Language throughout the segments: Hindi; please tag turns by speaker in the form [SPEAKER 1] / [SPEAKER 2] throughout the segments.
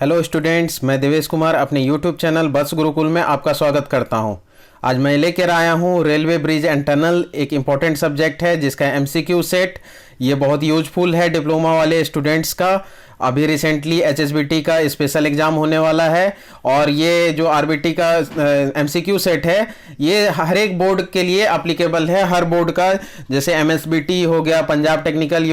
[SPEAKER 1] हेलो स्टूडेंट्स, मैं देवेश कुमार अपने यूट्यूब चैनल बस गुरुकुल में आपका स्वागत करता हूं। आज मैं लेकर आया हूं रेलवे ब्रिज एंड टनल। एक इम्पॉर्टेंट सब्जेक्ट है जिसका एमसीक्यू सेट ये बहुत यूजफुल है डिप्लोमा वाले स्टूडेंट्स का। अभी रिसेंटली एचएसबीटी का स्पेशल एग्ज़ाम होने वाला है और ये जो आरबीटी का एमसीक्यू सेट है ये हर एक बोर्ड के लिए अप्लीकेबल है। हर बोर्ड का, जैसे एमएसबीटी हो गया, पंजाब टेक्निकल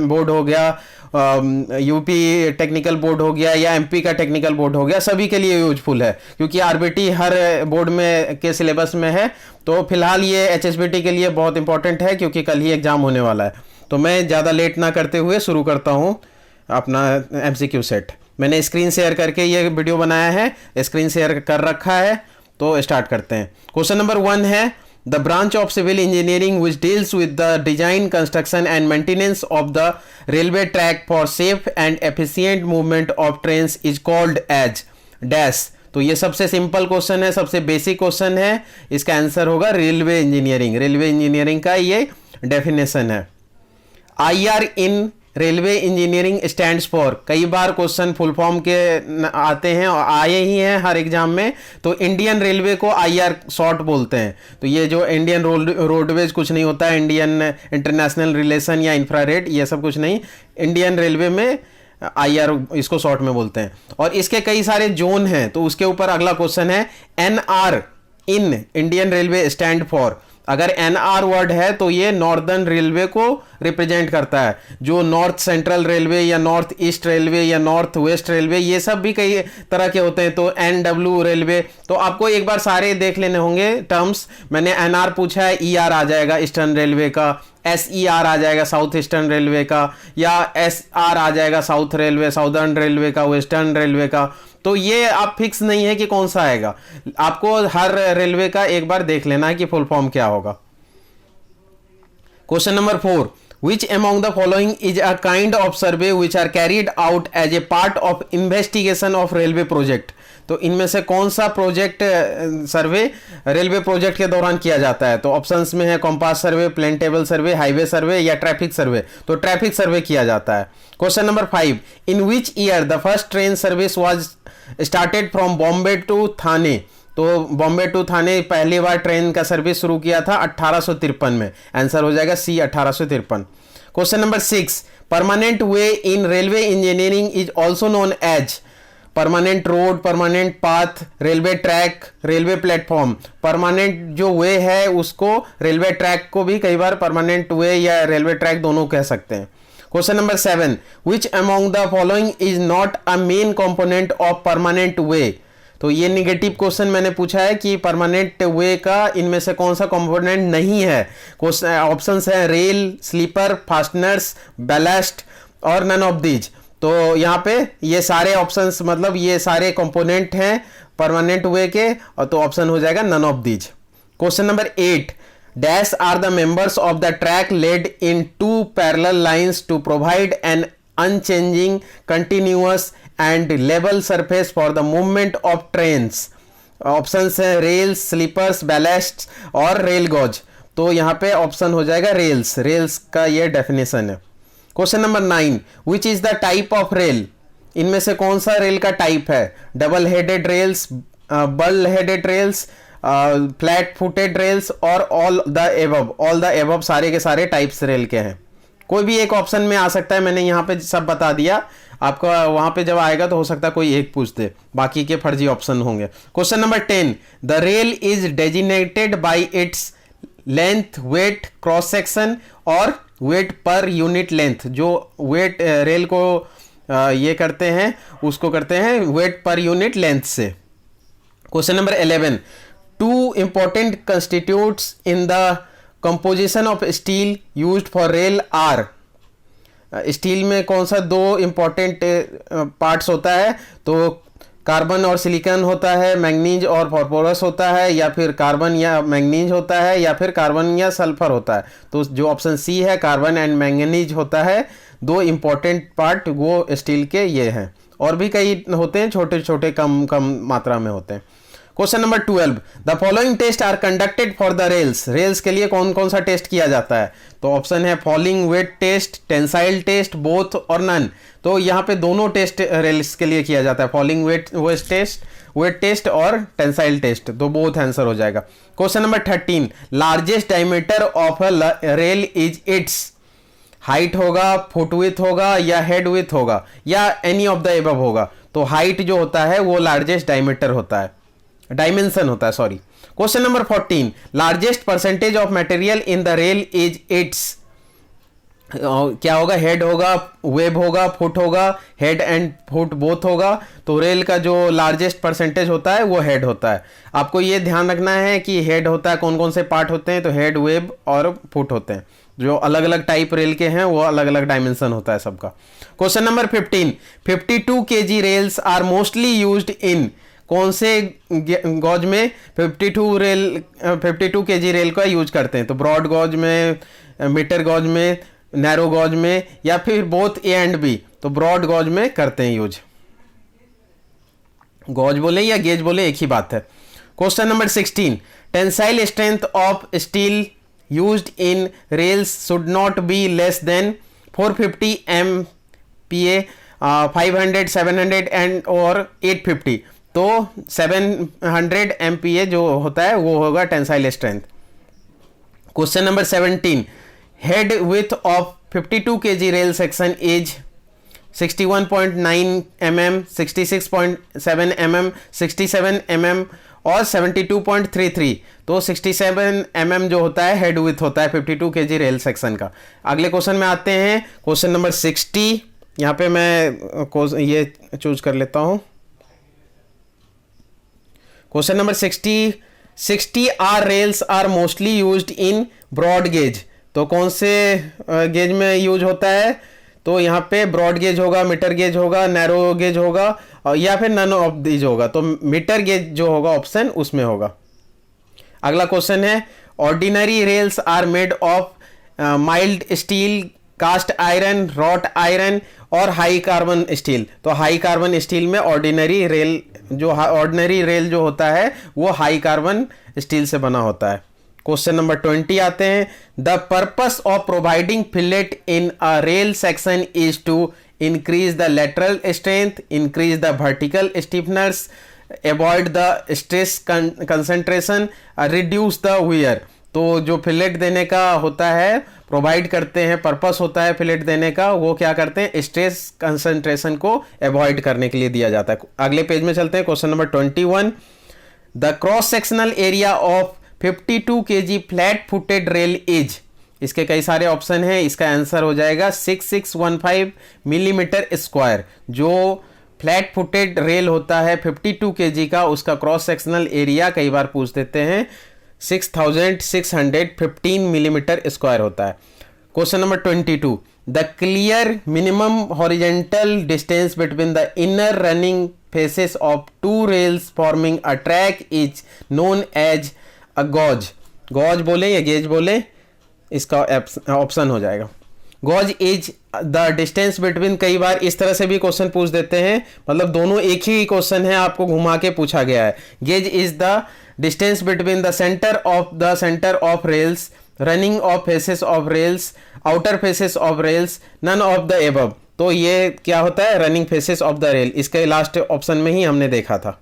[SPEAKER 1] बोर्ड हो गया, यूपी टेक्निकल बोर्ड हो गया या एमपी का टेक्निकल बोर्ड हो गया, सभी के लिए यूजफुल है क्योंकि आरबीटी हर बोर्ड में के सिलेबस में है। तो फिलहाल ये एचएसबीटी के लिए बहुत इंपॉर्टेंट है क्योंकि कल ही एग्ज़ाम होने वाला है। तो मैं ज़्यादा लेट ना करते हुए शुरू करता हूँ अपना एमसीक्यू सेट। मैंने स्क्रीन शेयर करके ये वीडियो बनाया है, स्क्रीन शेयर कर रखा है। तो स्टार्ट करते हैं। क्वेश्चन नंबर 1 है, the branch of civil engineering which deals with the design, construction and maintenance of the railway track for safe and efficient movement of trains is called as dash. तो ये सबसे सिंपल क्वेश्चन है, सबसे बेसिक क्वेश्चन है। इसका आंसर होगा रेलवे इंजीनियरिंग। रेलवे इंजीनियरिंग का ये डेफिनेशन है। IR in railway engineering stands for, कई बार क्वेश्चन फुल फॉर्म के आते हैं और आए ही हैं हर एग्जाम में। तो इंडियन रेलवे को IR शॉर्ट बोलते हैं। तो ये जो इंडियन रोडवेज कुछ नहीं होता है, इंडियन इंटरनेशनल रिलेशन या इंफ्रारेड, ये सब कुछ नहीं। इंडियन रेलवे में IR इसको शॉर्ट में बोलते हैं और इसके कई सारे जोन हैं। तो उसके ऊपर अगला क्वेश्चन है, NR in Indian railway stand for. अगर NR वर्ड है तो ये नॉर्दर्न रेलवे को रिप्रेजेंट करता है। जो नॉर्थ सेंट्रल रेलवे या नॉर्थ ईस्ट रेलवे या नॉर्थ वेस्ट रेलवे, ये सब भी कई तरह के होते हैं। तो NW रेलवे, तो आपको एक बार सारे देख लेने होंगे टर्म्स। मैंने NR पूछा है, ER आ जाएगा ईस्टर्न रेलवे का, SER आ जाएगा साउथ ईस्टर्न रेलवे का, या SR आ जाएगा साउथ रेलवे, साउदर्न रेलवे का, वेस्टर्न रेलवे का। तो ये आप फिक्स नहीं है कि कौन सा आएगा, आपको हर रेलवे का एक बार देख लेना है कि फुल फॉर्म क्या होगा। Question number 4, which among the following is a kind of survey which are carried out as a part of investigation of railway project। तो इनमें से कौन सा प्रोजेक्ट सर्वे रेलवे प्रोजेक्ट के दौरान किया जाता है? तो ऑप्शंस में है compass survey, plane table survey, highway survey या ट्रैफिक सर्वे। तो ट्रैफिक सर्वे किया जाता है। Question number 5, in which year the first train service was started from Bombay to Thane. तो बॉम्बे टू थाने पहली बार ट्रेन का सर्विस शुरू किया था 1853 में। आंसर हो जाएगा C 1853। Question number 6, permanent way in railway engineering is also known as. Permanent road, permanent path, railway track, railway platform. Permanent जो वे है उसको, रेलवे ट्रैक को भी कई बार परमानेंट वे या रेलवे ट्रैक दोनों कह सकते हैं। Question number 7, which among the following is not a main component of permanent way. तो ये निगेटिव क्वेश्चन मैंने पूछा है कि परमानेंट वे का इनमें से कौन सा कंपोनेंट नहीं है। ऑप्शंस है रेल, स्लीपर, फास्टनर्स, बैलास्ट और नन ऑफ दीज। तो यहाँ पे ये सारे ऑप्शंस, मतलब ये सारे कंपोनेंट हैं परमानेंट वे के, और तो ऑप्शन हो जाएगा none of these. Question number 8, dash are the members of the track laid in 2 parallel lines to provide an unchanging, continuous and level surface for the movement of trains. Options है रेल्स, स्लीपर्स, बैलास्ट और रेल गॉज। तो यहाँ पे ऑप्शन हो जाएगा रेल्स। रेल्स का ये डेफिनेशन है। Question number 9, which is the type of rail. इनमें से कौन सा रेल का टाइप है? Double headed rails, bull headed rails, flat footed rails और all the above. All the above सारे के सारे टाइप्स रेल के हैं। कोई भी एक ऑप्शन में आ सकता है। मैंने यहाँ पे सब बता दिया, आपका वहां पे जब आएगा तो हो सकता है कोई एक पूछ दे, बाकी के फर्जी ऑप्शन होंगे। Question number 10, the rail is designated by its length, weight, cross section और वेट पर यूनिट लेंथ। जो वेट रेल को ये करते हैं उसको करते हैं वेट पर यूनिट लेंथ से। Question number 11, 2 important constitutes in the composition of steel used for rail are. Steel में कौन सा 2 इंपॉर्टेंट पार्ट्स होता है? तो कार्बन और सिलिकॉन होता है, मैंगनीज और फॉस्फोरस होता है, या फिर कार्बन या मैंगनीज होता है, या फिर कार्बन या सल्फर होता है। तो जो ऑप्शन C है, कार्बन एंड मैंगनीज होता है। 2 इंपॉर्टेंट पार्ट वो स्टील के ये हैं, और भी कई होते हैं छोटे छोटे, कम कम मात्रा में होते हैं। Question number 12, the following test are conducted for the rails. Rails के लिए कौन कौन सा टेस्ट किया जाता है? तो ऑप्शन है falling weight test, tensile test, both और नन। तो यहाँ पे दोनों टेस्ट रेल्स के लिए किया जाता है, फॉलिंग वेट टेस्ट और टेंसाइल टेस्ट, तो बोथ आंसर हो जाएगा। Question number 13, largest diameter of a rail is it's. Height होगा, फुट विथ होगा या हेड विथ होगा या एनी ऑफ द एबव होगा। तो हाइट जो होता है वो लार्जेस्ट डायमीटर होता है, डायमेंशन होता है, sorry. Question number 14, largest percentage of material in the rail is it's. क्या होगा? हेड होगा, वेब होगा, फुट होगा, हेड एंड फुट बोथ होगा। तो रेल का जो लार्जेस्ट परसेंटेज होता है वो हेड होता है। आपको ये ध्यान रखना है कि हेड होता है, कौन कौन से पार्ट होते हैं, तो हेड, वेब और फुट होते हैं। जो अलग अलग टाइप रेल के हैं वो अलग अलग डायमेंशन होता है सबका। Question number 15, 52 kg rails are mostly used in. कौन से गॉज में 52 kg रेल का यूज करते हैं? तो ब्रॉड गॉज में, मीटर गॉज में, नैरो गॉज में या फिर बोथ ए एंड बी। तो ब्रॉड गॉज में करते हैं यूज। गॉज बोले या गेज बोले एक ही बात है। Question number 16, tensile strength of steel used in rails should not be less than 450 MPa, 500, 700 and और 850। तो 700 MPa जो होता है वो होगा tensile strength. Question number 17, head width of 52 kg rail section is 61.9 mm, 66.7 mm, 67 mm और 72.33। तो 67 mm जो होता है हेड विथ होता है 52 kg रेल सेक्शन का। अगले क्वेश्चन में आते हैं, क्वेश्चन नंबर 60। यहाँ पे मैं ये चूज कर लेता हूँ। Question number 60 are rails are mostly used in broad gauge. तो कौन से गेज में यूज होता है? तो यहाँ पे ब्रॉड गेज होगा, मीटर गेज होगा, नैरो गेज होगा और या फिर नन ऑफ दीज होगा। तो मीटर गेज जो होगा ऑप्शन उसमें होगा। अगला क्वेश्चन है, ordinary rails are made of mild steel, cast iron, wrought iron और हाई कार्बन स्टील। तो हाई कार्बन स्टील में ऑर्डिनरी रेल जो होता है वो हाई कार्बन स्टील से बना होता है। क्वेश्चन नंबर 20 आते हैं, the purpose of providing fillet in a rail section is to increase the lateral strength, increase the vertical stiffness, avoid the stress concentration, reduce the wear. तो जो फिलेट देने का होता है, प्रोवाइड करते हैं, पर्पस होता है फिलेट देने का, वो क्या करते हैं? स्ट्रेस कंसंट्रेशन को अवॉइड करने के लिए दिया जाता है। अगले पेज में चलते हैं, question number 21, the cross sectional area of 52 kg flat footed rail is. इसके कई सारे ऑप्शन हैं, इसका आंसर हो जाएगा 6615 मिलीमीटर स्क्वायर। जो फ्लैट फुटेड रेल होता है 52 kg का, उसका क्रॉस सेक्शनल एरिया कई बार पूछ देते हैं 6615 मिलीमीटर स्क्वायर होता है। Question number 22, the clear minimum horizontal distance between the inner running faces of two rails forming a track is known as a gauge. Gauge बोले या गेज बोले, इसका ऑप्शन हो जाएगा gauge is the distance between. कई बार इस तरह से भी क्वेश्चन पूछ देते हैं, मतलब दोनों एक ही क्वेश्चन है, आपको घुमा के पूछा गया है। Gauge is the distance between the centre of rails, running of faces of rails, outer faces of rails, none of the above. तो ये क्या होता है? Running faces of the rail. इसके लास्ट ऑप्शन में ही हमने देखा था।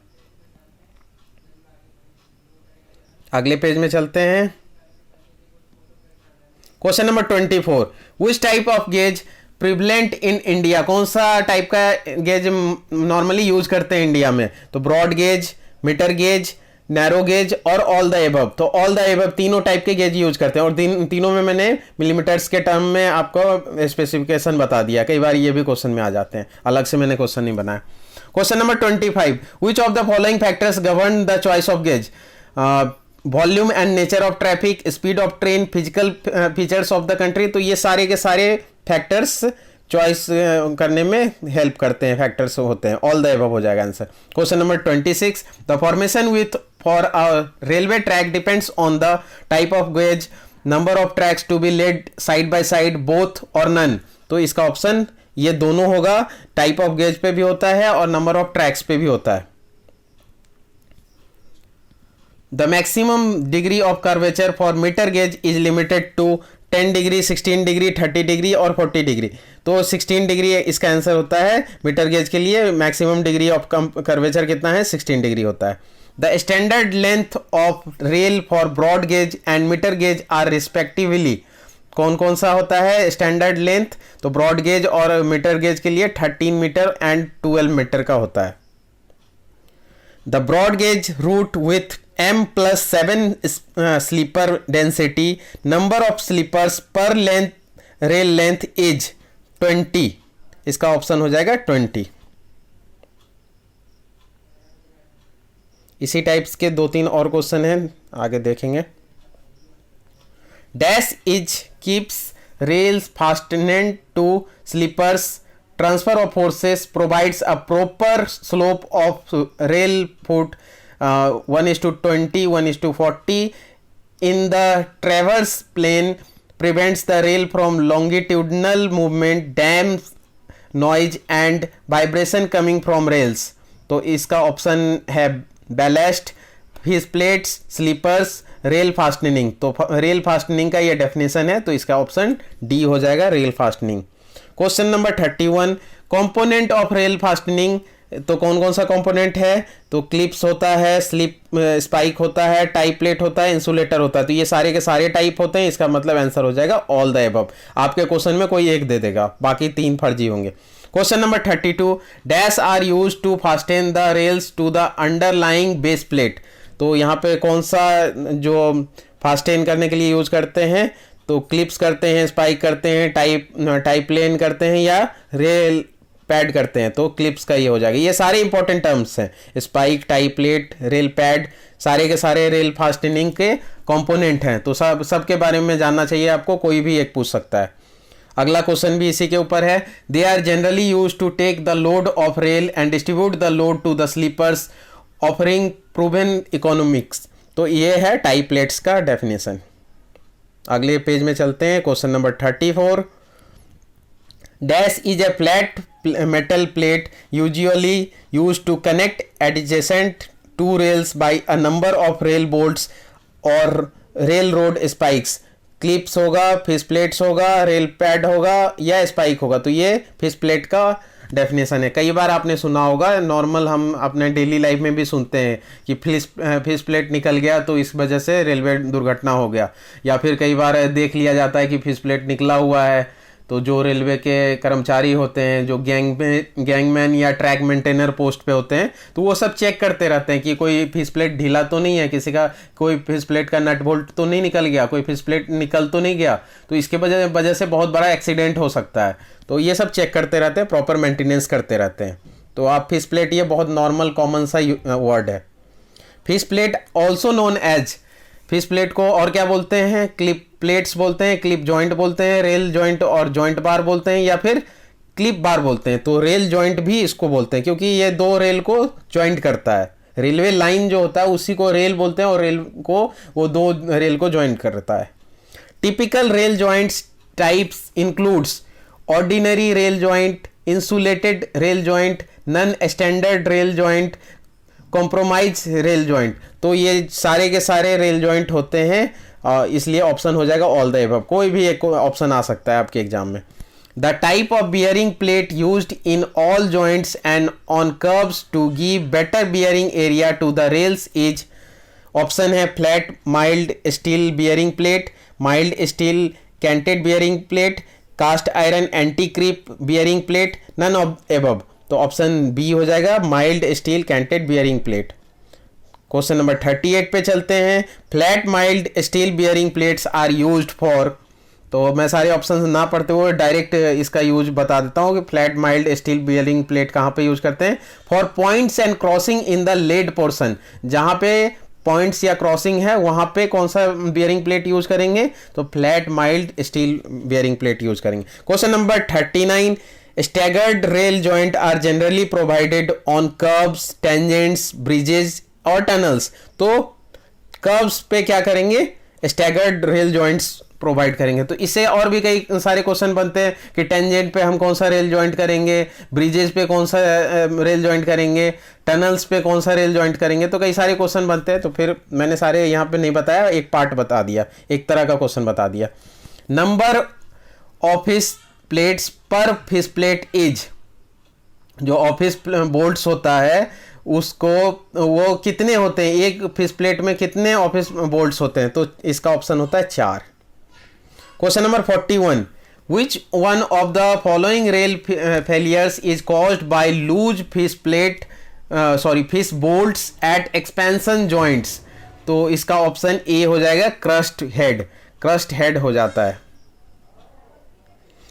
[SPEAKER 1] अगले पेज में चलते हैं, question number 24, which type of gauge prevalent in India. कौन सा टाइप का गेज नॉर्मली यूज करते हैं इंडिया में? तो broad gauge, metre gauge, narrow gauge और ऑल द एबव। तो ऑल द एबव तीनों टाइप के गेज यूज करते हैं और तीनों में मैंने मिलीमीटर्स के टर्म में आपको स्पेसिफिकेशन बता दिया। कई बार ये भी क्वेश्चन में आ जाते हैं, अलग से मैंने क्वेश्चन नहीं बनाया। Question number 25, which of the following factors govern the choice of gauge. Volume and nature of traffic, speed of train, physical features of the country. तो ये सारे के सारे फैक्टर्स चॉइस करने में हेल्प करते हैं, फैक्टर्स होते हैं। ऑल द एबव हो जाएगा answer. Question number 26, the formation width for a railway track depends on the type of gauge, number of tracks to be laid side by side, both और नन। तो इसका ऑप्शन ये दोनों होगा, टाइप ऑफ गेज पे भी होता है और नंबर ऑफ ट्रैक्स पे भी होता है। The maximum degree of curvature for metre gauge is limited to 10 degree, 16 degree, 30 degree और 40 डिग्री। तो 16 डिग्री इसका आंसर होता है मीटर गेज के लिए। मैक्सिमम डिग्री ऑफ कर्वेचर कितना है? 16 डिग्री होता है। The standard length of rail for broad gauge and metre gauge are respectively, कौन कौन सा होता है स्टैंडर्ड लेंथ? तो ब्रॉड गेज और मीटर गेज के लिए 13 मीटर एंड 12 मीटर का होता है। The broad gauge route with M+7 sleeper density, number of sleepers per length rail length is 20, इसका ऑप्शन हो जाएगा 20। इसी टाइप्स के 2-3 और क्वेश्चन हैं, आगे देखेंगे। Dash is keeps rails fastened to sleepers, transfer of forces provides a proper slope of rail foot 1:20, 1:40 in the traverse plane, prevents the rail from longitudinal movement, dams noise and vibration coming from rails। तो इसका ऑप्शन है ballast, fish plates, sleepers, rail fastening. तो रेल फास्टनिंग का ये डेफिनेशन है, तो इसका ऑप्शन डी हो जाएगा, rail fastening. Question number 31, component of rail fastening, तो कौन कौन सा कंपोनेंट है? तो क्लिप्स होता है, स्पाइक होता है, टाई प्लेट होता है, इंसुलेटर होता है। तो ये सारे के सारे टाइप होते हैं, इसका मतलब आंसर हो जाएगा ऑल द एबव। आपके क्वेश्चन में कोई एक दे देगा, बाकी 3 फर्जी होंगे। Question number 32, dash are use to fasten the rails to the underlying base plate. तो यहाँ पे कौन सा जो फास्टेन करने के लिए यूज करते हैं? तो क्लिप्स करते हैं, स्पाइक करते हैं, टाई प्लेन करते हैं या रेल पैड करते हैं। तो क्लिप्स का ये हो जाएगा। ये सारे इंपॉर्टेंट टर्म्स हैं, spike, tie plate, rail pad, सारे के सारे रेल फास्टनिंग के कंपोनेंट हैं। तो सबके बारे में जानना चाहिए आपको, कोई भी एक पूछ सकता है। अगला क्वेश्चन भी इसी के ऊपर है। They are generally use to take the load of rail and distribute the load to the sleepers, offering proven economics. तो ये है टाई प्लेट्स का डेफिनेशन। अगले पेज में चलते हैं। Question number 34, dash is a flat metal plate usually used to connect adjacent two rails by a number of rail bolts or railroad spikes। Clips होगा, फिश प्लेट्स होगा, रेल पैड होगा या स्पाइक होगा। तो ये फिश प्लेट का डेफिनेशन है। कई बार आपने सुना होगा, नॉर्मल हम अपने डेली लाइफ में भी सुनते हैं कि फिश प्लेट निकल गया तो इस वजह से रेलवे दुर्घटना हो गया, या फिर कई बार देख लिया जाता है कि फिश प्लेट निकला हुआ है, तो जो रेलवे के कर्मचारी होते हैं, जो गैंगमैन या ट्रैक मेंटेनर पोस्ट पे होते हैं, तो वो सब चेक करते रहते हैं कि कोई फिश प्लेट ढीला तो नहीं है, किसी का कोई फिश प्लेट का नट बोल्ट तो नहीं निकल गया, कोई फिश प्लेट निकल तो नहीं गया, तो इसके वजह से बहुत बड़ा एक्सीडेंट हो सकता है। तो ये सब चेक करते रहते हैं, प्रॉपर मेंटेनेंस करते रहते हैं। तो आप फिश प्लेट, ये बहुत नॉर्मल कॉमन सा वर्ड है। Fish plate also known as, fish plate को और क्या बोलते हैं? क्लिप प्लेट्स बोलते हैं, क्लिप जॉइंट बोलते हैं, रेल जॉइंट और जॉइंट बार बोलते हैं, या फिर क्लिप बार बोलते हैं। तो रेल जॉइंट भी इसको बोलते हैं, क्योंकि ये 2 रेल को जॉइंट करता है। रेलवे लाइन जो होता है उसी को रेल बोलते हैं, और रेल को वो 2 रेल को जॉइंट करता है। Typical rail joints types includes ordinary rail joint, insulated rail joint, non standard rail joint, compromise rail joint. तो ये सारे के सारे रेल जॉइंट होते हैं, इसलिए ऑप्शन हो जाएगा ऑल द एबव। कोई भी एक ऑप्शन आ सकता है आपके एग्जाम में। The type of bearing plate used in all joints and on curves to give better bearing area to the rails is, option है flat mild steel bearing plate, mild steel canted bearing plate, cast iron anti creep bearing plate, none of above. तो ऑप्शन बी हो जाएगा, mild steel canted bearing plate. Question number 38 पे चलते हैं। Flat mild steel bearing plates are used for, तो मैं सारे ऑप्शन ना पढ़ते हुए डायरेक्ट इसका यूज बता देता हूँ कि flat mild steel bearing plate कहाँ पे यूज करते हैं? For points and crossing in the laid portion, जहाँ पे पॉइंट्स या क्रॉसिंग है वहाँ पे कौन सा बियरिंग प्लेट यूज करेंगे? तो flat mild steel bearing plate use करेंगे। Question number 39, staggered rail joint are generally provided on curves, tangents, bridges और टनल्स। तो कर्व्स पे क्या करेंगे? स्टैगर्ड रेल जॉइंट्स प्रोवाइड करेंगे। तो इससे और भी कई सारे क्वेश्चन बनते हैं कि टेंजेंट पे हम कौन सा रेल ज्वाइंट करेंगे, ब्रिजेस पे कौन सा रेल ज्वाइंट करेंगे, टनल्स पे कौन सा रेल ज्वाइंट करेंगे। तो कई सारे क्वेश्चन बनते हैं, तो फिर मैंने सारे यहाँ पे नहीं बताया, एक पार्ट बता दिया, एक तरह का क्वेश्चन बता दिया। नंबर ऑफ फिश प्लेट्स पर फिश प्लेट इज, जो ऑफिस बोल्ट्स होता है उसको वो कितने होते हैं, एक फिश प्लेट में कितने ऑफिस बोल्ट्स होते हैं, तो इसका ऑप्शन होता है 4। Question number 41, which one of the following rail failures is caused by loose fish plate fish bolts at expansion joints. तो इसका ऑप्शन ए हो जाएगा क्रस्ट हेड हो जाता है।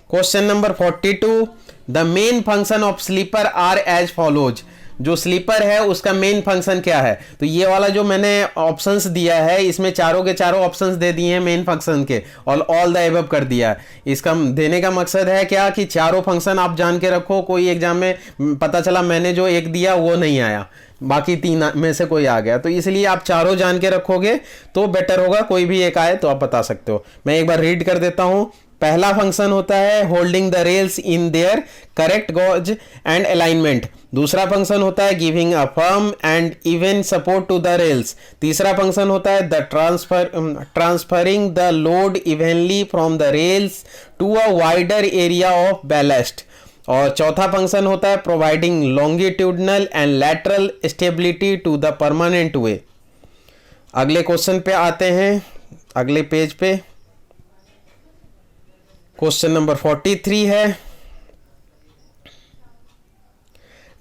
[SPEAKER 1] Question number 42, the main function of sleeper are as follows. जो स्लीपर है उसका मेन फंक्शन क्या है, तो ये वाला जो मैंने ऑप्शंस दिया है इसमें चारों के चारों ऑप्शंस दे दिए हैं मेन फंक्शन के, और ऑल द एबव कर दिया है। इसका देने का मकसद है क्या कि चारों फंक्शन आप जान के रखो, कोई एग्जाम में पता चला मैंने जो एक दिया वो नहीं आया, बाकी 3 में से कोई आ गया, तो इसलिए आप चारों जान के रखोगे तो बेटर होगा। कोई भी एक आए तो आप बता सकते हो। मैं एक बार रीड कर देता हूं। पहला फंक्शन होता है holding the rails in their correct gauge and alignment. दूसरा फंक्शन होता है giving a firm and even support to the rails. तीसरा फंक्शन होता है the transferring the load evenly from the rails to a wider area of ballast. और चौथा फंक्शन होता है providing longitudinal and lateral stability to the permanent way. अगले क्वेश्चन पे आते हैं, अगले पेज पे क्वेश्चन नंबर 43 है,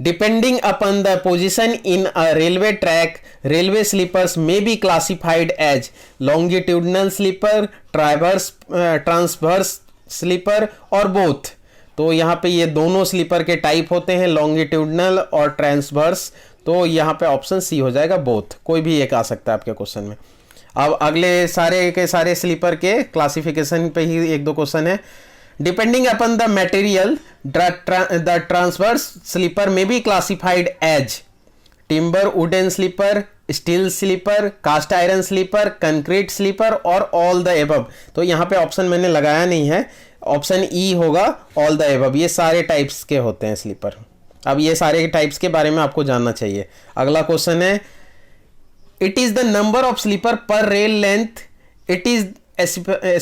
[SPEAKER 1] depending upon the position in a railway track railway sleepers may be classified as longitudinal sleeper, transverse sleeper और बोथ। तो यहाँ पे ये दोनों स्लीपर के टाइप होते हैं, लॉन्गिट्यूडनल और ट्रांसवर्स। तो यहाँ पे ऑप्शन सी हो जाएगा बोथ, कोई भी एक आ सकता है आपके क्वेश्चन में। अब अगले सारे के सारे स्लीपर के क्लासिफिकेशन पे ही 1-2 क्वेश्चन है। Depending upon the material the transverse sleeper may be classified as timber wooden sleeper, steel sleeper, cast iron sleeper, concrete sleeper और ऑल द एबव। तो यहाँ पे ऑप्शन मैंने लगाया नहीं है, ऑप्शन ई होगा ऑल द एबव। ये सारे टाइप्स के होते हैं स्लीपर। अब ये सारे टाइप्स के बारे में आपको जानना चाहिए। अगला क्वेश्चन है, it is the number of sleeper per rail length, it is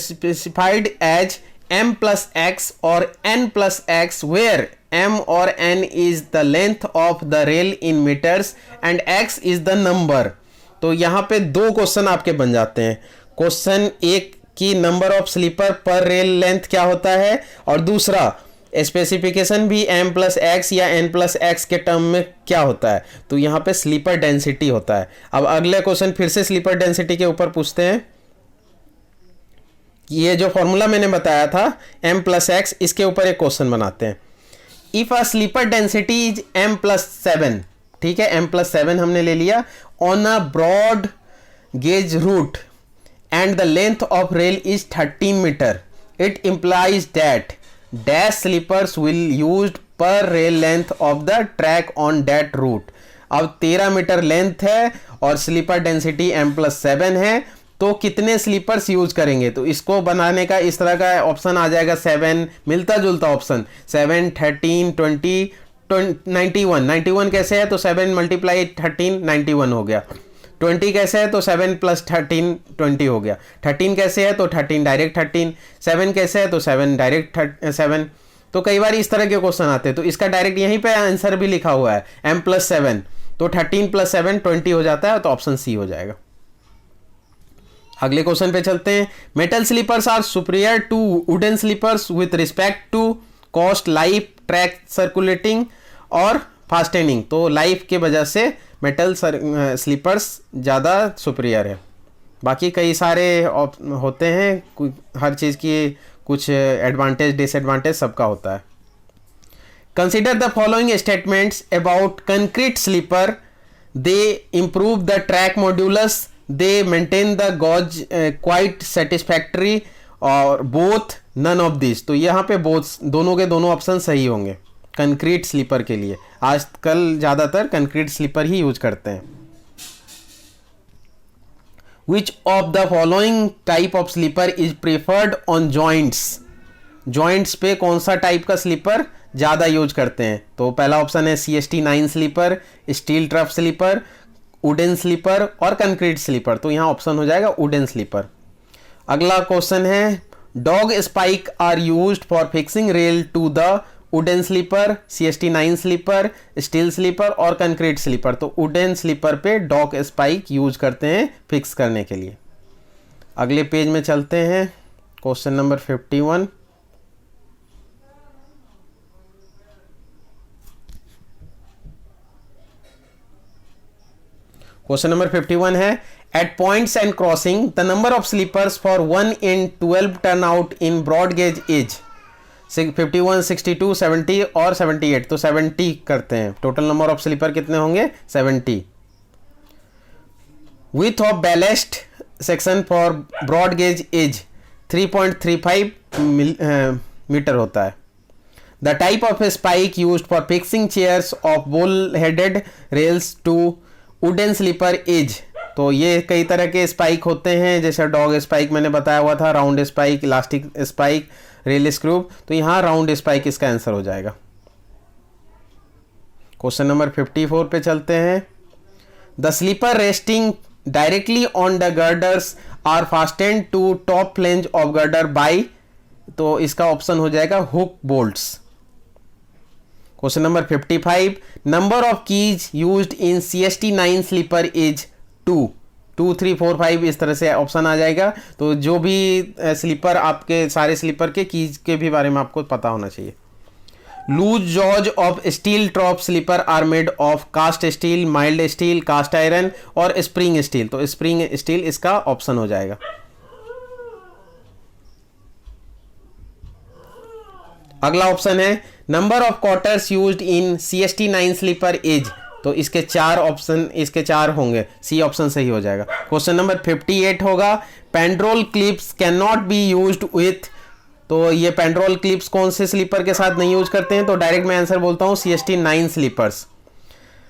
[SPEAKER 1] specified as m plus x or n plus x where m or n is the length of the rail in meters and x is the number। तो यहाँ पे 2 क्वेश्चन आपके बन जाते हैं। क्वेश्चन एक की नंबर ऑफ स्लीपर पर रेल लेंथ क्या होता है, और दूसरा स्पेसिफिकेशन भी m प्लस एक्स या n प्लस एक्स के टर्म में क्या होता है। तो यहाँ पे स्लीपर डेंसिटी होता है। अब अगले क्वेश्चन फिर से स्लीपर डेंसिटी के ऊपर पूछते हैं। ये जो फॉर्मूला मैंने बताया था m प्लस एक्स, इसके ऊपर एक क्वेश्चन बनाते हैं। If a sleeper density is m plus 7, ठीक है, m प्लस 7 हमने ले लिया, on a broad gauge route and the length of rail is 13 metre, it implies that dash sleepers will used per rail length of the track on that route. अब 13 मीटर लेंथ है और स्लीपर डेंसिटी m प्लस 7 है, तो कितने स्लीपर्स यूज करेंगे। तो इसको बनाने का इस तरह का ऑप्शन आ जाएगा 7, मिलता जुलता ऑप्शन 7, 13, 20, 91 कैसे है, तो 7 मल्टीप्लाई 13 91 हो गया। 20 कैसे है, तो 7 प्लस 13 20 हो गया। 13 कैसे है, तो 13 डायरेक्ट 13। 7 कैसे है, तो 7 डायरेक्ट 7। तो कई बार इस तरह के क्वेश्चन आते हैं, तो इसका डायरेक्ट यहीं पे आंसर भी लिखा हुआ है m प्लस 7, तो 13 प्लस 7 20 हो जाता है, तो ऑप्शन सी हो जाएगा। अगले क्वेश्चन पे चलते हैं। Metal sleepers are superior to wooden sleepers with respect to cost, life, track circulating और फास्टेनिंग। तो लाइफ के वजह से मेटल स्लीपर्स ज़्यादा सुपीरियर है। बाकी कई सारे होते हैं, हर चीज़ की कुछ एडवांटेज डिसएडवांटेज सबका होता है। Consider the following statements about concrete sleeper, they improve the track modulus, they maintain the gauge quite satisfactory और बोथ नन ऑफ दिस। तो यहाँ पे बोथ दोनों के दोनों ऑप्शन सही होंगे कंक्रीट स्लीपर के लिए। आजकल ज़्यादातर कंक्रीट स्लीपर ही यूज करते हैं। Which of the following type of sleeper is preferred on joints, joints पे कौन सा टाइप का स्लीपर ज़्यादा यूज करते हैं? तो पहला ऑप्शन है CST9 sleeper, steel trough sleeper, wooden sleeper और कंक्रीट स्लीपर। तो यहाँ ऑप्शन हो जाएगा वुडन स्लीपर। अगला क्वेश्चन है dog spike are used for fixing rail to the wooden sleeper, CST9 sleeper, steel sleeper और कंक्रीट स्लीपर। तो वुडन स्लीपर पे डॉग स्पाइक यूज करते हैं फिक्स करने के लिए। अगले पेज में चलते हैं, क्वेश्चन नंबर 51। क्वेश्चन नंबर 51 है at points and crossing the number of sleepers for 1 in 12 turn out in broad gauge is 51, 62, 70 और 78। तो 70 करते हैं। टोटल नंबर ऑफ स्लीपर कितने होंगे? 70। Width of ballast section for broad gauge is 3.35 metre होता है। The type of spike used for fixing chairs of bull headed rails to wooden sleeper is. तो ये कई तरह के स्पाइक होते हैं, जैसे डॉग स्पाइक मैंने बताया हुआ था, round spike, elastic spike, rail screw. तो यहां राउंड स्पाइक इसका आंसर हो जाएगा। क्वेश्चन नंबर 54 पे चलते हैं। The sleeper resting directly on the girders are fastened to top flange of girder by. तो इसका ऑप्शन हो जाएगा hook bolts. Question number 55 number of keys used in CST9 sleeper is 2, 2, 3, 4, 5 इस तरह से ऑप्शन आ जाएगा। तो जो भी स्लीपर आपके सारे स्लीपर के कीज के भी बारे में आपको पता होना चाहिए। Loose jaws of steel trough sleeper are made of cast steel, mild steel, cast iron और स्प्रिंग स्टील। तो स्प्रिंग स्टील इसका ऑप्शन हो जाएगा। अगला ऑप्शन है number of quarters used in CST9 sleeper is. तो इसके 4 ऑप्शन, इसके 4 होंगे, सी ऑप्शन सही हो जाएगा। क्वेश्चन नंबर 58 होगा Pandrol clips can not be used with. तो ये पेंड्रोल क्लिप्स कौन से स्लीपर के साथ नहीं यूज करते हैं? तो डायरेक्ट मैं आंसर बोलता हूं CST9 स्लीपर्स।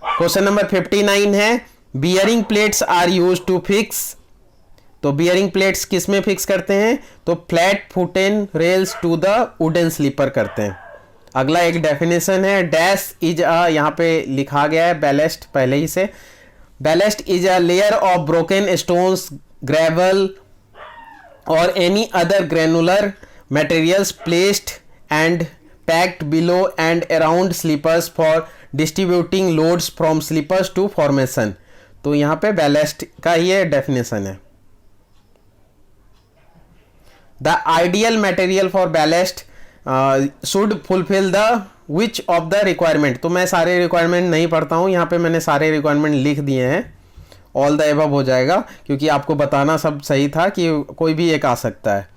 [SPEAKER 1] क्वेश्चन नंबर 59 है bearing plates are use to fix. तो बियरिंग प्लेट्स किस में फिक्स करते हैं? तो flat footed rails to the wooden sleeper करते हैं। अगला एक डेफिनेशन है डैश इज अ, यहाँ पे लिखा गया है बैलेस्ट पहले ही से। Ballast is a layer of broken stones, gravel और any other granular materials placed and packed below and around sleepers for distributing loads from sleepers to formation. तो यहाँ पे बैलेस्ट का ये डेफिनेशन है। The ideal material for ballast should fulfil the which of the requirement. तो मैं सारे रिक्वायरमेंट नहीं पढ़ता हूं, यहां पे मैंने सारे रिक्वायरमेंट लिख दिए हैं। ऑल द एबव हो जाएगा, क्योंकि आपको बताना सब सही था कि कोई भी एक आ सकता है।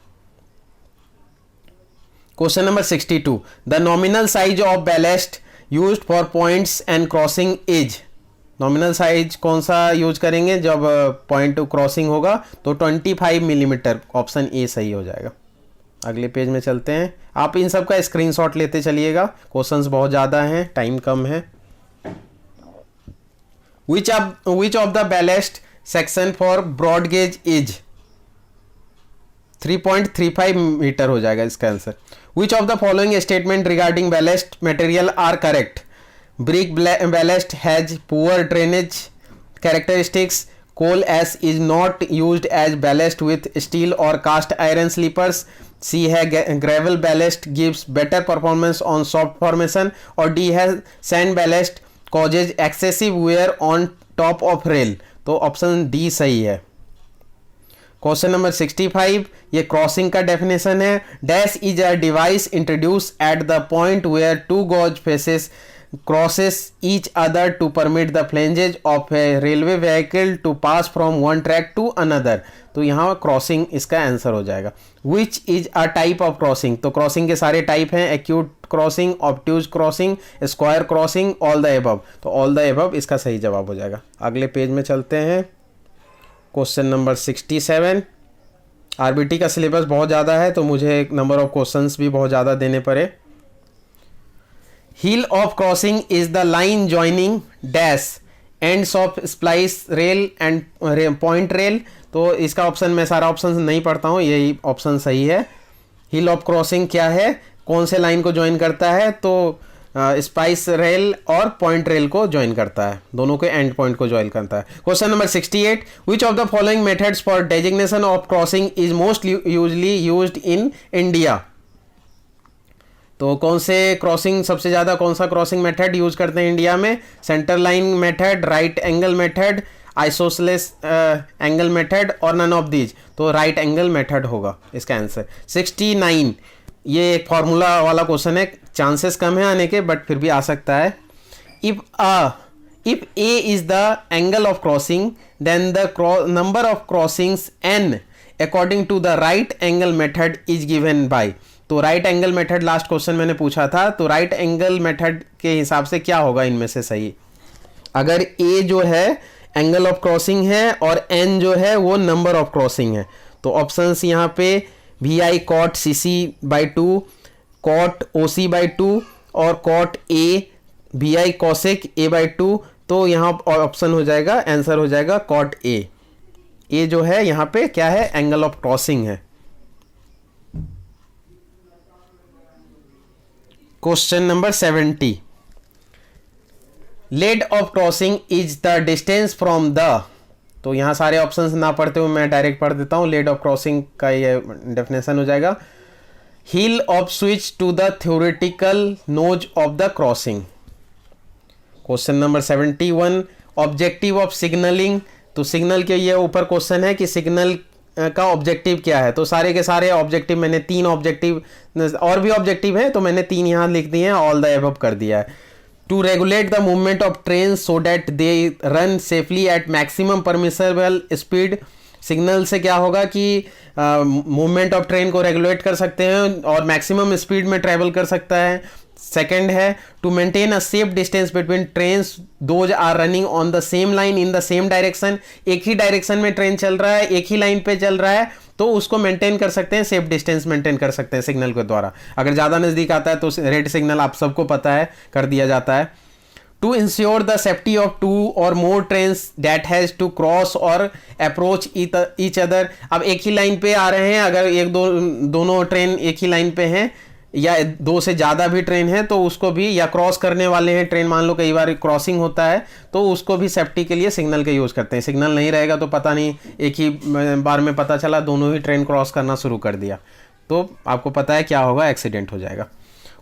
[SPEAKER 1] Question number 62 the nominal size of ballast used for points and crossing is. Nominal size कौन सा यूज करेंगे जब पॉइंट टू क्रॉसिंग होगा? तो 25 मिलीमीटर, ऑप्शन ए सही हो जाएगा। अगले पेज में चलते हैं। आप इन सब का स्क्रीनशॉट लेते चलिएगा, क्वेश्चंस बहुत ज़्यादा हैं, टाइम कम है। Which of the ballast section for broad gauge is 3.35 metre हो जाएगा इसका answer. Which of the following statement regarding ballast material are correct? Brick ballast has poor drainage characteristics, coal ash is not used as ballast with steel or cast iron sleepers, C है gravel ballast gives better performance on soft formation, और D है sand ballast causes excessive wear on top of rail। तो ऑप्शन डी सही है। क्वेश्चन नंबर 65 ये क्रॉसिंग का डेफिनेशन है dash is a device introduce at the point where two gauge faces crosses each other to permit the flanges of a railway vehicle to pass from one track to another। तो यहाँ क्रॉसिंग इसका आंसर हो जाएगा। Which is a type of crossing? तो क्रॉसिंग के सारे टाइप हैं, acute crossing, obtuse crossing, square crossing, all the above. तो ऑल द एबव इसका सही जवाब हो जाएगा। अगले पेज में चलते हैं। क्वेश्चन नंबर 67 आरबीटी का सिलेबस बहुत ज़्यादा है तो मुझे नंबर ऑफ क्वेश्चंस भी बहुत ज़्यादा देने पड़े। Hill of crossing is the line joining dash ends of splice rail and point rail। तो इसका ऑप्शन, मैं सारा ऑप्शन नहीं पढ़ता हूँ, यही ऑप्शन सही है। हिल ऑफ क्रॉसिंग क्या है, कौन से लाइन को ज्वाइन करता है, तो स्पाइस रेल और पॉइंट रेल को ज्वाइन करता है, दोनों के एंड पॉइंट को ज्वाइन करता है। Question number 68, which of the following methods for designation of crossing is most usually used in India. तो कौन से क्रॉसिंग सबसे ज़्यादा, कौन सा क्रॉसिंग मेथड यूज करते हैं इंडिया में? Centre line method, right angle method, isosceles angle method और नन ऑफ दीज। तो राइट एंगल मेथड होगा इसका आंसर। 69, ये एक फॉर्मूला वाला क्वेश्चन है, चांसेस कम है आने के बट फिर भी आ सकता है। If a is the angle of crossing then the number of crossings n according to the right angle method is given by. तो right angle method last question मैंने पूछा था, तो राइट एंगल मेथड के हिसाब से क्या होगा इनमें से सही? अगर a जो है एंगल ऑफ क्रॉसिंग है और n जो है वो नंबर ऑफ क्रॉसिंग है, तो ऑप्शंस यहाँ पे VI cot CC by 2, cot OC by 2 और cot A VI cosec A by 2। तो यहाँ ऑप्शन हो जाएगा, आंसर हो जाएगा cot A। A जो है यहाँ पे क्या है, एंगल ऑफ क्रॉसिंग है। Question number 70, laid off crossing is the distance from the. तो यहाँ सारे ऑप्शंस ना पढ़ते हुए मैं डायरेक्ट पढ़ देता हूँ। लेड ऑफ क्रॉसिंग का ये डेफिनेशन हो जाएगा, heel of switch to the theoretical nose of the crossing. Question number 71, objective of signalling. तो सिग्नल के ये ऊपर क्वेश्चन है कि सिग्नल का ऑब्जेक्टिव क्या है। तो सारे के सारे ऑब्जेक्टिव, मैंने 3 ऑब्जेक्टिव, और भी ऑब्जेक्टिव है तो मैंने 3 यहाँ लिख दिए हैं, ऑल द एबव कर दिया है। To regulate the movement of train so that they run safely at maximum permissible speed. Signal से क्या होगा कि मूवमेंट ऑफ ट्रेन को रेगुलेट कर सकते हैं और मैक्सिमम स्पीड में ट्रेवल कर सकता है। सेकेंड है to maintain a safe distance between trains those are running on the same line in the same direction. एक ही डायरेक्शन में ट्रेन चल रहा है, एक ही लाइन पे चल रहा है, तो उसको मेंटेन कर सकते हैं, सेफ डिस्टेंस मेंटेन कर सकते हैं सिग्नल के द्वारा। अगर ज़्यादा नज़दीक आता है तो रेड सिग्नल आप सबको पता है कर दिया जाता है। To ensure the safety of 2 और more trains that has to cross और अप्रोच ईच अदर। अब एक ही लाइन पे आ रहे हैं, अगर दोनों ट्रेन एक ही लाइन पे हैं या 2 से ज़्यादा भी ट्रेन है तो उसको भी, या क्रॉस करने वाले हैं ट्रेन, मान लो कई बार क्रॉसिंग होता है तो उसको भी सेफ्टी के लिए सिग्नल का यूज़ करते हैं। सिग्नल नहीं रहेगा तो पता नहीं, एक ही बार में पता चला दोनों ही ट्रेन क्रॉस करना शुरू कर दिया तो आपको पता है क्या होगा, एक्सीडेंट हो जाएगा।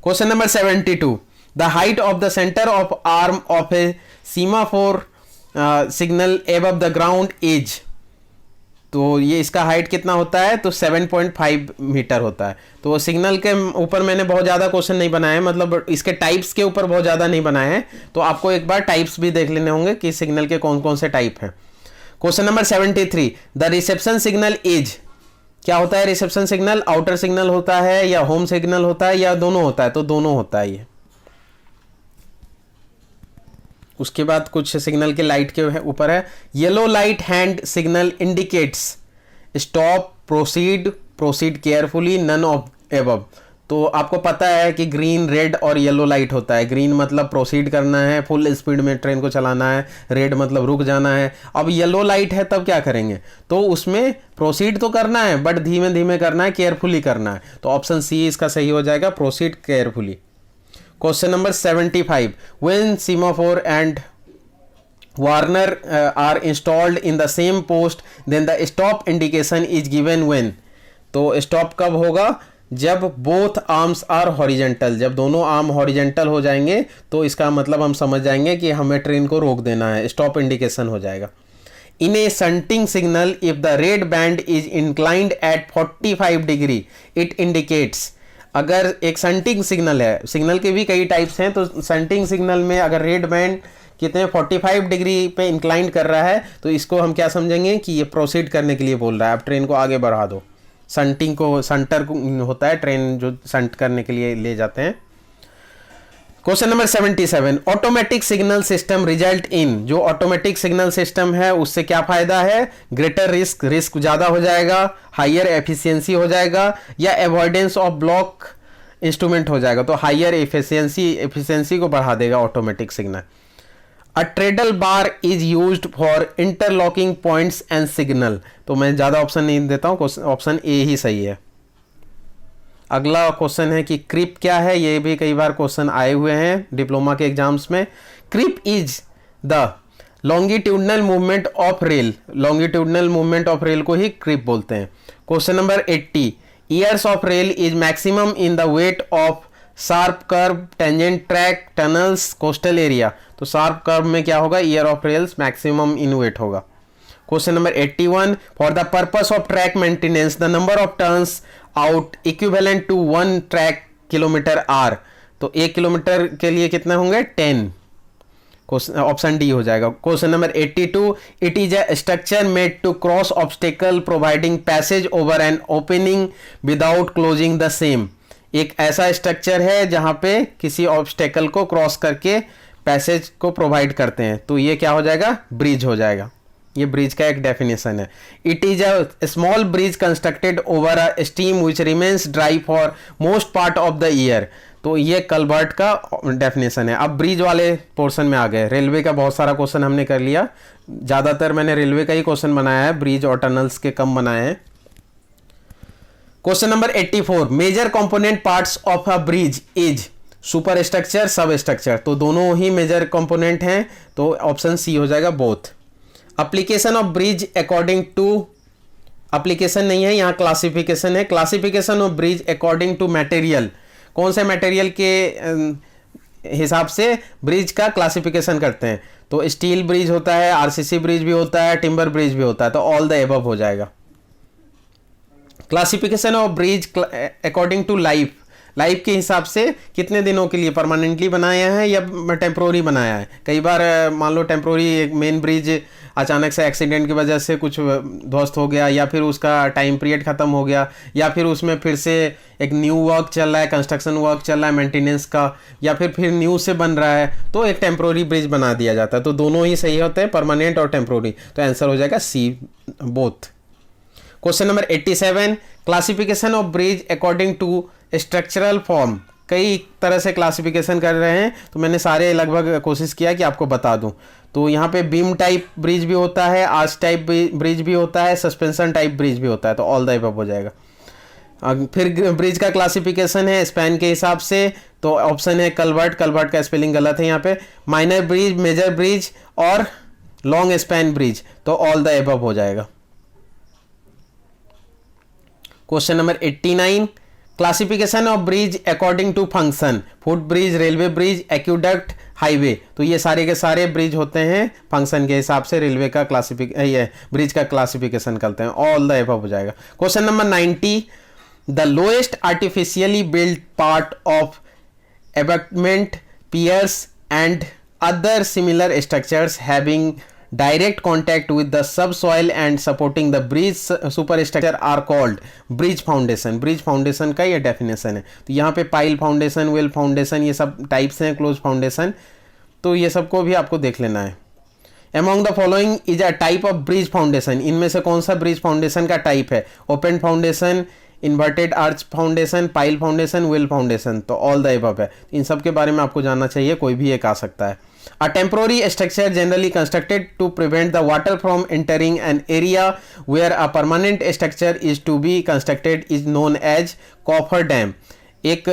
[SPEAKER 1] Question number 72, the height of the centre of arm of A semaphore signal above the ground is. तो ये इसका हाइट कितना होता है, तो 7.5 मीटर होता है। तो सिग्नल के ऊपर मैंने बहुत ज़्यादा क्वेश्चन नहीं बनाए हैं, मतलब इसके टाइप्स के ऊपर बहुत ज़्यादा नहीं बनाए हैं, तो आपको एक बार टाइप्स भी देख लेने होंगे कि सिग्नल के कौन कौन से टाइप हैं। Question number 73, the reception signal is. क्या होता है रिसेप्शन सिग्नल? आउटर सिग्नल होता है या होम सिग्नल होता है या दोनों होता है? तो दोनों होता है ये। उसके बाद कुछ सिग्नल के लाइट के ऊपर है, yellow light hand signal indicates stop, proceed, proceed carefully, none of above. तो आपको पता है कि ग्रीन, रेड और येलो लाइट होता है। ग्रीन मतलब प्रोसीड करना है, फुल स्पीड में ट्रेन को चलाना है, रेड मतलब रुक जाना है। अब येलो लाइट है तब क्या करेंगे, तो उसमें प्रोसीड तो करना है बट धीमे धीमे करना है, केयरफुली करना है। तो ऑप्शन सी इसका सही हो जाएगा, proceed carefully. Question number 75, when semaphore and warner are installed in the same post then the stop indication is given when। तो stop कब होगा, जब both arms are horizontal, जब दोनों आर्म हॉरिजेंटल हो जाएंगे तो इसका मतलब हम समझ जाएंगे कि हमें ट्रेन को रोक देना है, स्टॉप इंडिकेशन हो जाएगा। In a shunting signal if the red band is inclined at 45 degree it indicates। अगर एक शंटिंग सिग्नल है, सिग्नल के भी कई टाइप्स हैं, तो शंटिंग सिग्नल में अगर रेड बैंड कितने 45 डिग्री पे इंक्लाइन कर रहा है तो इसको हम क्या समझेंगे कि ये प्रोसीड करने के लिए बोल रहा है, अब ट्रेन को आगे बढ़ा दो। शंटिंग को, शंटर होता है ट्रेन जो शंट करने के लिए ले जाते हैं। Question number 77, automatic signal system result in. जो ऑटोमेटिक सिग्नल सिस्टम है उससे क्या फायदा है, ग्रेटर रिस्क, रिस्क ज़्यादा हो जाएगा, हाइयर एफिशिएंसी हो जाएगा, या अवॉइडेंस ऑफ ब्लॉक इंस्ट्रूमेंट हो जाएगा। तो हाइयर एफिशिएंसी को बढ़ा देगा automatic signal. A treadle bar is used for interlocking points and signal. तो मैं ज़्यादा ऑप्शन नहीं देता हूँ, ऑप्शन ए ही सही है। अगला क्वेश्चन है कि क्रिप क्या है, ये भी कई बार क्वेश्चन आए हुए हैं डिप्लोमा के एग्जाम्स में। Creep is the longitudinal movement of rail, longitudinal movement of rail को ही क्रिप बोलते हैं। Question number 80, wear of rail is maximum in the wet of sharp curve, tangent track, tunnels, coastal area. तो शार्प कर्व में क्या होगा, wear of rails maximum in wet होगा। Question number 81, for the purpose of track maintenance the number of turns out equivalent to 1 track kilometre are. तो 1 किलोमीटर के लिए कितने होंगे, 10। ऑप्शन डी हो जाएगा। Question number 82, it is a structure made to cross obstacle providing passage over an opening without closing the same. एक ऐसा स्ट्रक्चर है जहां पे किसी ऑब्स्टेकल को क्रॉस करके पैसेज को प्रोवाइड करते हैं, तो ये क्या हो जाएगा, ब्रिज हो जाएगा। ये ब्रिज का एक डेफिनेशन है। It is a small bridge constructed over a stream which remains dry for most part of the year. तो ये कल्वर्ट का डेफिनेशन है। अब ब्रिज वाले पोर्शन में आ गए। रेलवे का बहुत सारा क्वेश्चन हमने कर लिया, ज़्यादातर मैंने रेलवे का ही क्वेश्चन बनाया है, ब्रिज और टनल्स के कम बनाए हैं। Question number 84, major component parts of a bridge is super structure, sub structure. तो दोनों ही मेजर कंपोनेंट हैं, तो ऑप्शन सी हो जाएगा, both. Application of bridge according to, application नहीं है यहाँ, क्लासिफिकेशन है। Classification of bridge according to material, कौन से मटेरियल के हिसाब से ब्रिज का क्लासिफिकेशन करते हैं। तो स्टील ब्रिज होता है, आरसीसी ब्रिज भी होता है, टिम्बर ब्रिज भी होता है, तो ऑल द एबव हो जाएगा। Classification of bridge according to life, life के हिसाब से कितने दिनों के लिए परमानेंटली बनाया है या टेम्प्रोरी बनाया है। कई बार मान लो टेम्प्रोरी एक मेन ब्रिज अचानक से एक्सीडेंट की वजह से कुछ ध्वस्त हो गया, या फिर उसका टाइम पीरियड ख़त्म हो गया, या फिर उसमें फिर से एक न्यू वर्क चल रहा है, कंस्ट्रक्शन वर्क चल रहा है मेंटेनेंस का, या फिर न्यू से बन रहा है, तो एक टेम्प्रोरी ब्रिज बना दिया जाता है। तो दोनों ही सही होते हैं, परमानेंट और टेम्प्रोरी। तो आंसर हो जाएगा C, both. Question number 87, classification of bridge according to structural form. कई तरह से क्लासिफिकेशन कर रहे हैं, तो मैंने सारे लगभग कोशिश किया कि आपको बता दूं। तो यहाँ पे बीम टाइप ब्रिज भी होता है, आर्च टाइप ब्रिज भी होता है, सस्पेंशन टाइप ब्रिज भी होता है, तो ऑल द अबव हो जाएगा। फिर ब्रिज का क्लासिफिकेशन है स्पैन के हिसाब से, तो ऑप्शन है कल्वर्ट, कल्वर्ट का स्पेलिंग गलत है यहाँ पे। माइनर ब्रिज, मेजर ब्रिज और लॉन्ग स्पैन ब्रिज, तो ऑल द अबव हो जाएगा। Question number 89, classification of bridge according to function, foot bridge, railway bridge, aqueduct, highway. तो ये सारे के सारे ब्रिज होते हैं फंक्शन के हिसाब से, रेलवे का ये ब्रिज का क्लासिफिकेशन करते हैं, ऑल द अबव हो जाएगा। Question number 90, the lowest artificially built part of abutment, piers and other similar structures having direct contact with the subsoil and supporting the bridge superstructure are called bridge foundation। bridge foundation का ये definition है। तो यहाँ पे पाइल फाउंडेशन, वेल फाउंडेशन, ये सब टाइप्स हैं क्लोज फाउंडेशन, तो ये सबको भी आपको देख लेना है। Among the following is a type of bridge foundation, इनमें से कौन सा ब्रिज फाउंडेशन का टाइप है, open foundation, inverted arch foundation, pile foundation, well foundation, तो ऑल द अबव है। इन सब के बारे में आपको जानना चाहिए, कोई भी एक आ सकता है। A temporary structure generally constructed to prevent the water from entering an area where a permanent structure is to be constructed is known as coffer dam। एक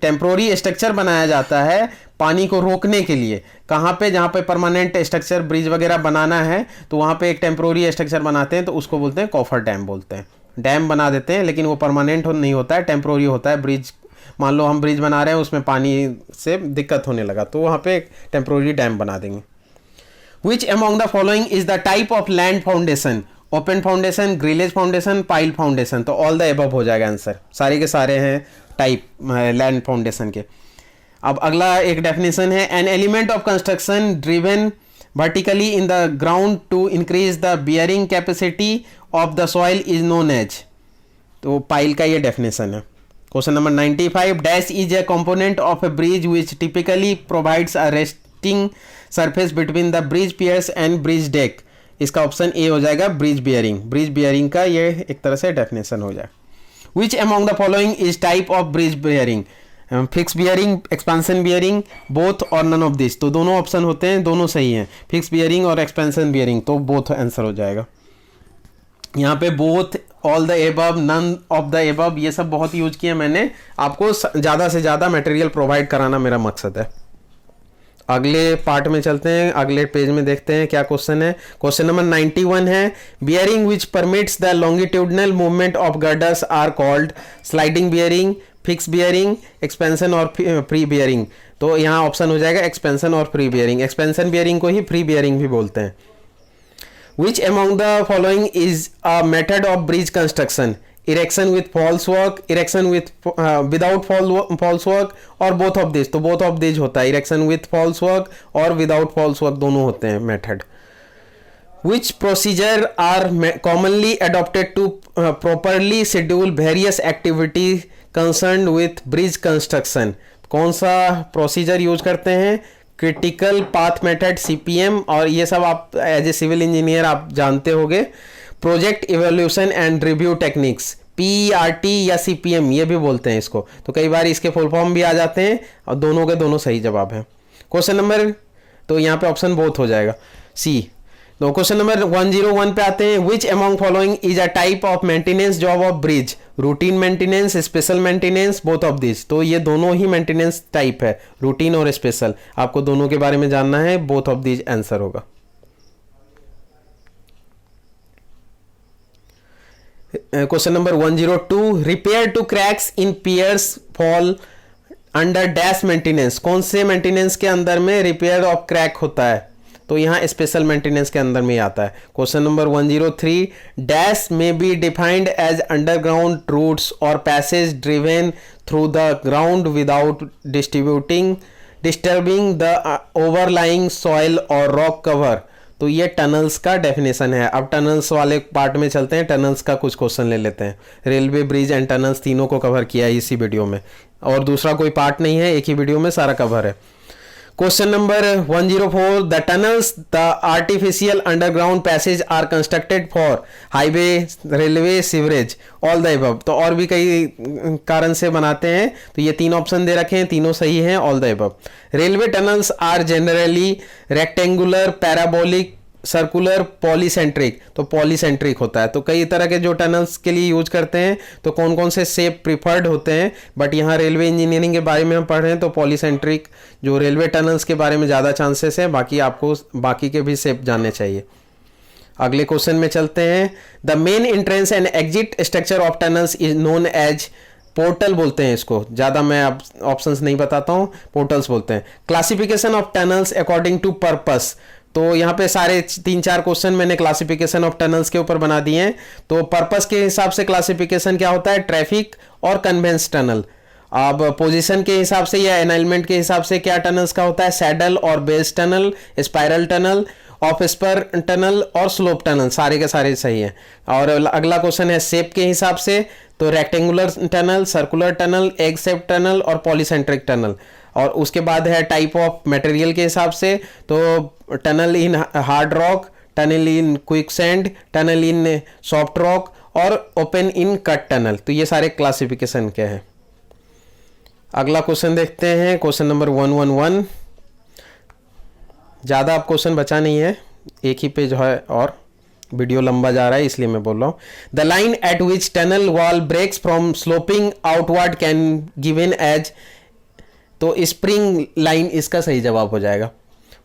[SPEAKER 1] टेम्प्रोरी स्ट्रक्चर बनाया जाता है पानी को रोकने के लिए, कहाँ पे, जहाँ पे परमानेंट स्ट्रक्चर ब्रिज वगैरह बनाना है, तो वहाँ पे एक टेम्प्रोरी स्ट्रक्चर बनाते हैं, तो उसको बोलते हैं कॉफर डैम बोलते हैं। डैम बना देते हैं, लेकिन वो परमानेंट नहीं होता है, टेम्प्रोरी होता है। ब्रिज, मान लो हम ब्रिज बना रहे हैं, उसमें पानी से दिक्कत होने लगा, तो वहाँ पे एक टेम्प्रोरी डैम बना देंगे। विच among the following is the type of land foundation, open foundation, grillage foundation, pile foundation, तो ऑल द अबव हो जाएगा आंसर। सारे के सारे हैं टाइप लैंड फाउंडेशन के। अब अगला एक डेफिनेशन है, an element of construction driven vertically in the ground to increase the bearing capacity of the soil is known as. तो पाइल का ये डेफिनेशन है। Question number 95, dash is a component of a bridge which typically provides a resting surface between the bridge piers and bridge deck. इसका ऑप्शन ए हो जाएगा, ब्रिज बियरिंग। ब्रिज बियरिंग का ये एक तरह से डेफिनेशन हो जाए। Which among the following is type of bridge bearing, fix bearing, expansion bearing, both और नन ऑफ दिस, तो दोनों ऑप्शन होते हैं, दोनों सही हैं, फिक्स बियरिंग और एक्सपेंशन बियरिंग, तो बोथ आंसर हो जाएगा। यहाँ पे both, all the above, none of the above, ये सब बहुत यूज किए मैंने, आपको ज़्यादा से ज़्यादा मटेरियल प्रोवाइड कराना मेरा मकसद है। अगले पार्ट में चलते हैं, अगले पेज में देखते हैं क्या क्वेश्चन है। क्वेश्चन नंबर 91 है, bearing which permits the longitudinal movement of girders are called sliding bearing, fix bearing, expansion और फ्री बियरिंग। तो यहाँ ऑप्शन हो जाएगा एक्सपेंशन और फ्री बियरिंग। एक्सपेंशन बियरिंग को ही फ्री बियरिंग भी बोलते हैं। Which among the following is a method of bridge construction? Erection with false work, erection with without false work, और both of these, तो both of these होता है, erection with false work और without false work दोनों होते हैं method। Which procedure are commonly adopted to properly schedule various activities concerned with bridge construction? कौन सा प्रोसीजर यूज करते हैं? क्रिटिकल पाथ मेथड, CPM, और ये सब आप एज ए सिविल इंजीनियर आप जानते होंगे। Project evolution and review techniques, PERT या CPM ये भी बोलते हैं इसको, तो कई बार इसके फुल फॉर्म भी आ जाते हैं, और दोनों के दोनों सही जवाब हैं। क्वेश्चन नंबर, तो यहाँ पे ऑप्शन बोथ हो जाएगा, C। तो क्वेश्चन नंबर 101 पे आते हैं, which among following is a type of maintenance job of bridge? Routine maintenance, special maintenance, both of this, तो ये दोनों ही मेंटेनेंस टाइप है, रूटीन और स्पेशल, आपको दोनों के बारे में जानना है, बोथ ऑफ दिस आंसर होगा। Question number 102, repair to cracks in piers fall under dash maintenance? कौन से मेंटेनेंस के अंदर में रिपेयर ऑफ क्रैक होता है? तो यहाँ स्पेशल मेंटेनेंस के अंदर में आता है। क्वेश्चन नंबर 103, डैश में be defined as underground routes और passage driven through the ground without disturbing the overlying soil और रॉक कवर। तो ये टनल्स का डेफिनेशन है। अब टनल्स वाले पार्ट में चलते हैं, टनल्स का कुछ क्वेश्चन ले लेते हैं। रेलवे, ब्रिज एंड टनल्स तीनों को कवर किया है इसी वीडियो में, और दूसरा कोई पार्ट नहीं है, एक ही वीडियो में सारा कवर है। Question number 104, the tunnels the artificial underground passage are constructed for highway, railway, sewerage, all the above. तो और भी कई कारण से बनाते हैं, तो ये तीन ऑप्शन दे रखे हैं, तीनों सही हैं, all the above. Railway tunnels are generally rectangular, parabolic, circular, polycentric. तो पॉलीसेंट्रिक होता है। तो कई तरह के जो टनल्स के लिए यूज करते हैं, तो कौन कौन से शेप प्रिफर्ड होते हैं, बट यहाँ रेलवे इंजीनियरिंग के बारे में हम पढ़ रहे हैं, तो पॉलीसेंट्रिक जो रेलवे टनल्स के बारे में ज़्यादा चांसेस है, बाकी आपको बाकी के भी शेप जानने चाहिए। अगले क्वेश्चन में चलते हैं, the main entrance and exit structure of tunnels is known as, portal बोलते हैं इसको, ज़्यादा मैं अब ऑप्शंस नहीं बताता हूँ, पोर्टल्स बोलते हैं। Classification of tunnels according to purpose, तो यहाँ पे सारे 3-4 क्वेश्चन मैंने क्लासिफिकेशन ऑफ टनल्स के ऊपर बना दिए हैं। तो पर्पस के हिसाब से क्लासिफिकेशन क्या होता है, ट्रैफिक और कन्वेंस टनल। अब पोजीशन के हिसाब से या अलाइनमेंट के हिसाब से क्या टनल्स का होता है, सैडल और base tunnel, spiral tunnel, off spur tunnel और स्लोप टनल, सारे के सारे सही है। और अगला क्वेश्चन है शेप के हिसाब से, तो rectangular tunnel, circular tunnel, egg shape tunnel और पॉलीसेंट्रिक टनल। और उसके बाद है टाइप ऑफ मटेरियल के हिसाब से, तो tunnel in hard rock, tunnel in quick sand, tunnel in soft rock और ओपन इन कट टनल। तो ये सारे क्लासिफिकेशन के हैं। अगला क्वेश्चन देखते हैं, क्वेश्चन नंबर 111। ज़्यादा अब क्वेश्चन बचा नहीं है, एक ही पेज है और वीडियो लंबा जा रहा है इसलिए मैं बोल रहा हूँ। The line at which tunnel wall breaks from sloping outward can given as, तो स्प्रिंग लाइन इसका सही जवाब हो जाएगा।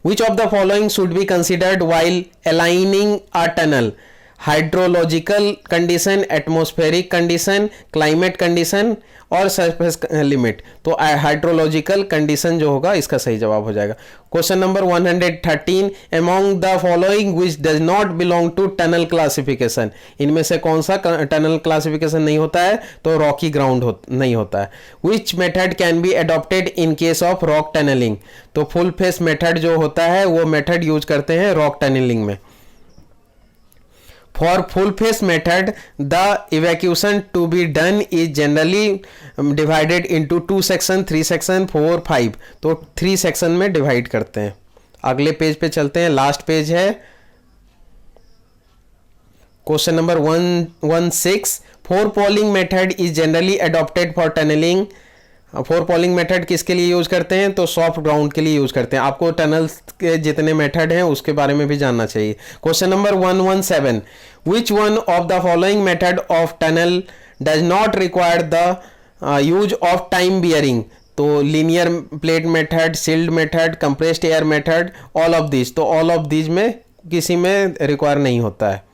[SPEAKER 1] Which of the following should be considered while aligning a tunnel, hydrological condition, atmospheric condition, climate condition और सरफेस लिमिट। तो हाइड्रोलॉजिकल कंडीशन जो होगा इसका सही जवाब हो जाएगा। Question number 113, among the following which does not belong to tunnel classification, इनमें से कौन सा टनल क्लासिफिकेशन नहीं होता है, तो रॉकी ग्राउंड नहीं होता है। Which method can be adopted in case of rock tunneling, तो फुल फेस मेथड जो होता है वो मेथड यूज करते हैं रॉक टनलिंग में। For full face method, the evacuation to be done is generally divided into 2 section, 3 section, 4, 5। तो 3 section में डिवाइड करते हैं। अगले पेज पे चलते हैं, लास्ट पेज है question number 116। 4 polling method is generally adopted for tunneling four polling method किसके लिए यूज करते हैं? तो सॉफ्ट ग्राउंड के लिए यूज करते हैं। आपको टनल्स के जितने मेथड हैं उसके बारे में भी जानना चाहिए। Question number 117, which one of the following method of tunnel does not require the use of timbering? तो linear plate method, shield method, compressed air method, all of this. तो ऑल ऑफ दिस में किसी में रिक्वायर नहीं होता है।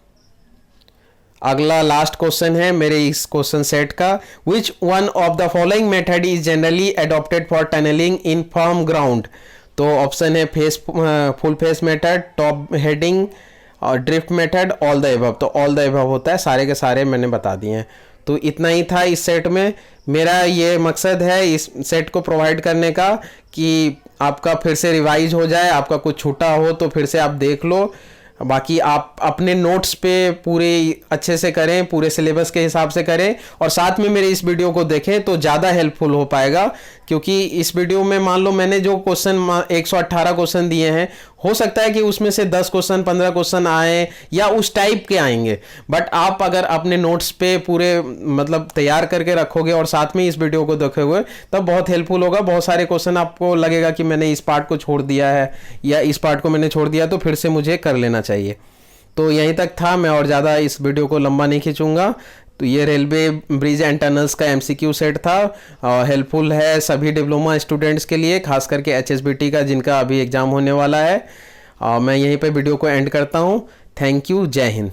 [SPEAKER 1] अगला लास्ट क्वेश्चन है मेरे इस क्वेश्चन सेट का, which one of the following method is generally adopted for tunnelling in firm ground? तो ऑप्शन है full face method, top heading और drift method, all the above. तो ऑल द एबव होता है, सारे के सारे मैंने बता दिए हैं। तो इतना ही था इस सेट में। मेरा ये मकसद है इस सेट को प्रोवाइड करने का कि आपका फिर से रिवाइज हो जाए, आपका कुछ छूटा हो तो फिर से आप देख लो। बाकी आप अपने नोट्स पे पूरे अच्छे से करें, पूरे सिलेबस के हिसाब से करें और साथ में मेरे इस वीडियो को देखें तो ज़्यादा हेल्पफुल हो पाएगा। क्योंकि इस वीडियो में मान लो मैंने जो क्वेश्चन 118 क्वेश्चन दिए हैं, हो सकता है कि उसमें से 10 क्वेश्चन 15 क्वेश्चन आए या उस टाइप के आएंगे, बट आप अगर अपने नोट्स पे पूरे मतलब तैयार करके रखोगे और साथ में इस वीडियो को देखोगे तब बहुत हेल्पफुल होगा। बहुत सारे क्वेश्चन आपको लगेगा कि मैंने इस पार्ट को छोड़ दिया है या इस पार्ट को मैंने छोड़ दिया, तो फिर से मुझे कर लेना चाहिए। तो यहीं तक था, मैं और ज़्यादा इस वीडियो को लंबा नहीं खींचूंगा। तो ये रेलवे ब्रिज एंड टनल्स का एमसीक्यू सेट था, हेल्पफुल है सभी डिप्लोमा स्टूडेंट्स के लिए, खास करके एचएसबीटी का जिनका अभी एग्ज़ाम होने वाला है। मैं यहीं पे वीडियो को एंड करता हूँ। थैंक यू, जय हिंद।